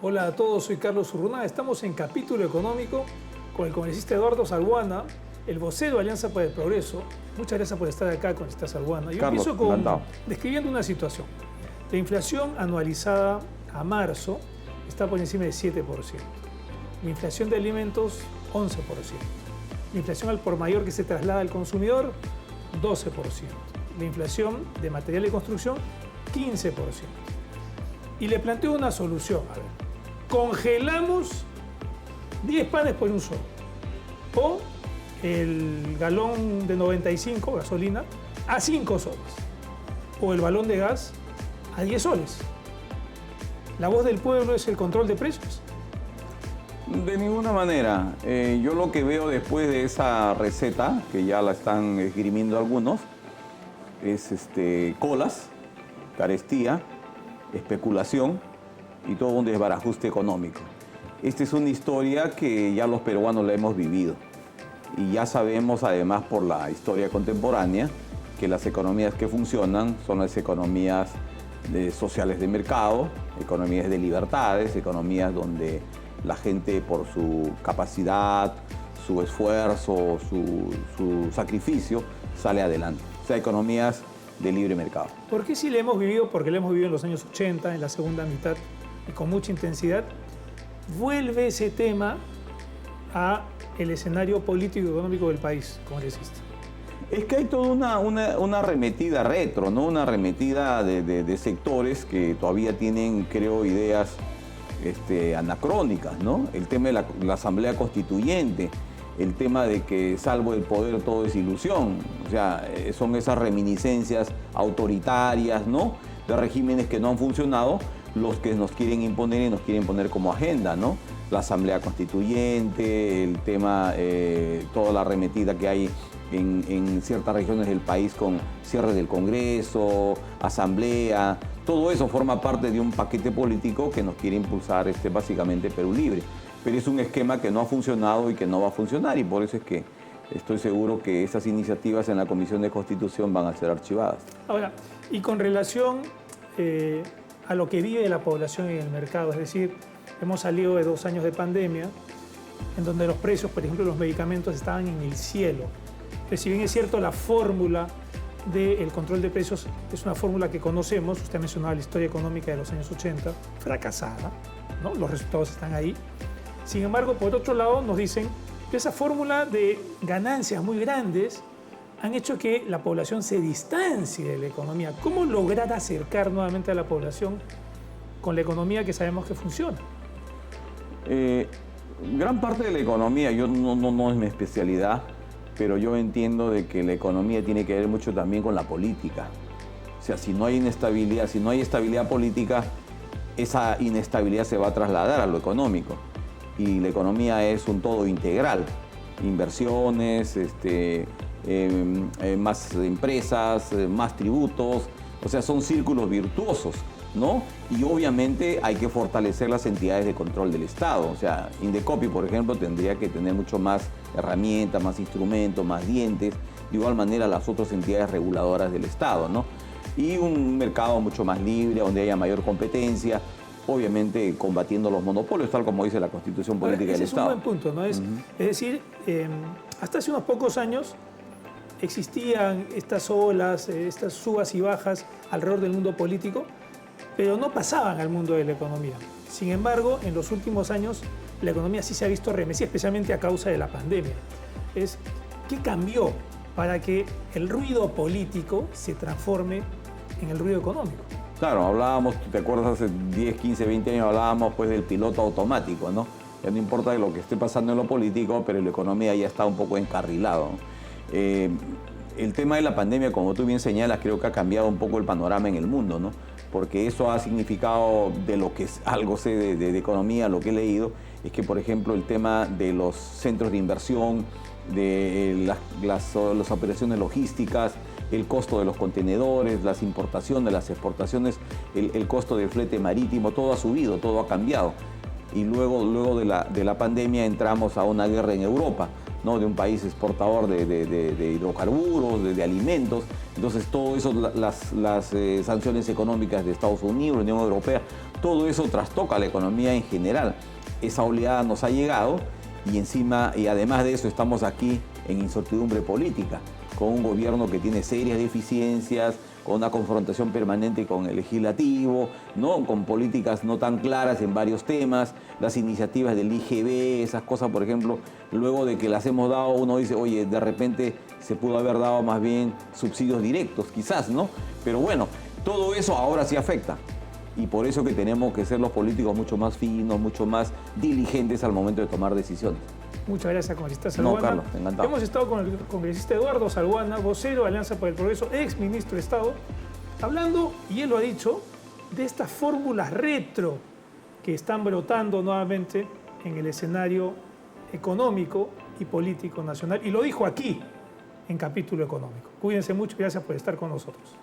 Hola a todos, soy Carlos Urrunaga. Estamos en Capítulo Económico con el congresista Eduardo Salguana, el vocero de Alianza para el Progreso. Muchas gracias por estar acá, congresista Salguana. Yo Carlos, empiezo describiendo una situación. La inflación anualizada a marzo está por encima de 7%. La inflación de alimentos, 11%. La inflación al por mayor que se traslada al consumidor, 12%. La inflación de material de construcción, 15%. Y le planteo una solución. A ver, congelamos 10 panes por un sol. O el galón de 95, gasolina, a 5 soles. O el balón de gas a 10 soles. ¿La voz del pueblo es el control de precios? De ninguna manera. Yo lo que veo después de esa receta, que ya la están esgrimiendo algunos, es colas, carestía, especulación y todo un desbarajuste económico. Esta es una historia que ya los peruanos la hemos vivido. Y ya sabemos, además, por la historia contemporánea, que las economías que funcionan son las economías sociales de mercado, economías de libertades, economías donde la gente, por su capacidad, su esfuerzo, su sacrificio, sale adelante. O sea, economías de libre mercado. ¿Por qué si la hemos vivido? Porque la hemos vivido en los años 80, en la segunda mitad, y con mucha intensidad. Vuelve ese tema a el escenario político y económico del país, congresista. Es que hay toda una arremetida retro, ¿no? Una arremetida de sectores que todavía tienen, creo, ideas anacrónicas, ¿no? El tema de la Asamblea Constituyente, el tema de que salvo el poder todo es ilusión. O sea, son esas reminiscencias autoritarias, ¿no? De regímenes que no han funcionado, los que nos quieren imponer y nos quieren poner como agenda, ¿no? La Asamblea Constituyente, el tema, toda la arremetida que hay en ciertas regiones del país con cierre del Congreso, Asamblea, todo eso forma parte de un paquete político que nos quiere impulsar básicamente Perú Libre. Pero es un esquema que no ha funcionado y que no va a funcionar, y por eso es que estoy seguro que esas iniciativas en la Comisión de Constitución van a ser archivadas. Ahora, y con relación a lo que vive la población en el mercado, es decir, hemos salido de 2 años de pandemia, en donde los precios, por ejemplo, de los medicamentos estaban en el cielo. Pero si bien es cierto, la fórmula del control de precios es una fórmula que conocemos, usted ha mencionado la historia económica de los años 80, fracasada, ¿no? Los resultados están ahí. Sin embargo, por otro lado, nos dicen que esa fórmula de ganancias muy grandes han hecho que la población se distancie de la economía. ¿Cómo lograr acercar nuevamente a la población con la economía que sabemos que funciona? Gran parte de la economía, yo no es mi especialidad, pero yo entiendo de que la economía tiene que ver mucho también con la política. O sea, si no hay inestabilidad, si no hay estabilidad política, esa inestabilidad se va a trasladar a lo económico. Y la economía es un todo integral. Inversiones, más empresas, más tributos, o sea, son círculos virtuosos, ¿no? Y obviamente hay que fortalecer las entidades de control del Estado. O sea, Indecopi, por ejemplo, tendría que tener mucho más herramientas, más instrumentos, más dientes, de igual manera las otras entidades reguladoras del Estado, ¿no? Y un mercado mucho más libre, donde haya mayor competencia, obviamente combatiendo los monopolios, tal como dice la Constitución Política del Estado. Ese es un buen punto, ¿no? Es decir, hasta hace unos pocos años existían estas olas, estas subas y bajas alrededor del mundo político, pero no pasaban al mundo de la economía. Sin embargo, en los últimos años, la economía sí se ha visto remecida, especialmente a causa de la pandemia. ¿Qué cambió para que el ruido político se transforme en el ruido económico? Claro, hablábamos, ¿te acuerdas? Hace 10, 15, 20 años hablábamos pues del piloto automático, ¿no? Ya no importa lo que esté pasando en lo político, pero la economía ya está un poco encarrilado, ¿no? El tema de la pandemia, como tú bien señalas, creo que ha cambiado un poco el panorama en el mundo, ¿no? Porque eso ha significado, de lo que algo sé de economía, lo que he leído, es que, por ejemplo, el tema de los centros de inversión, de las operaciones logísticas, el costo de los contenedores, las importaciones, las exportaciones, el costo del flete marítimo, todo ha subido, todo ha cambiado. Y luego de la pandemia entramos a una guerra en Europa, ¿no? De un país exportador de hidrocarburos, de alimentos. Entonces todo eso, las sanciones económicas de Estados Unidos, la Unión Europea, todo eso trastoca la economía en general. Esa oleada nos ha llegado y encima, y además de eso, estamos aquí en incertidumbre política, con un gobierno que tiene serias deficiencias, con una confrontación permanente con el legislativo, ¿no? Con políticas no tan claras en varios temas, las iniciativas del IGB, esas cosas, por ejemplo, luego de que las hemos dado, uno dice, oye, de repente se pudo haber dado más bien subsidios directos, quizás, ¿no? Pero bueno, todo eso ahora sí afecta. Y por eso que tenemos que ser los políticos mucho más finos, mucho más diligentes al momento de tomar decisiones. Muchas gracias, congresista Salguana. No, Carlos, encantado. Hemos estado con el congresista Eduardo Salguana, vocero de Alianza por el Progreso, ex ministro de Estado, hablando, y él lo ha dicho, de estas fórmulas retro que están brotando nuevamente en el escenario económico y político nacional. Y lo dijo aquí, en Capítulo Económico. Cuídense mucho y gracias por estar con nosotros.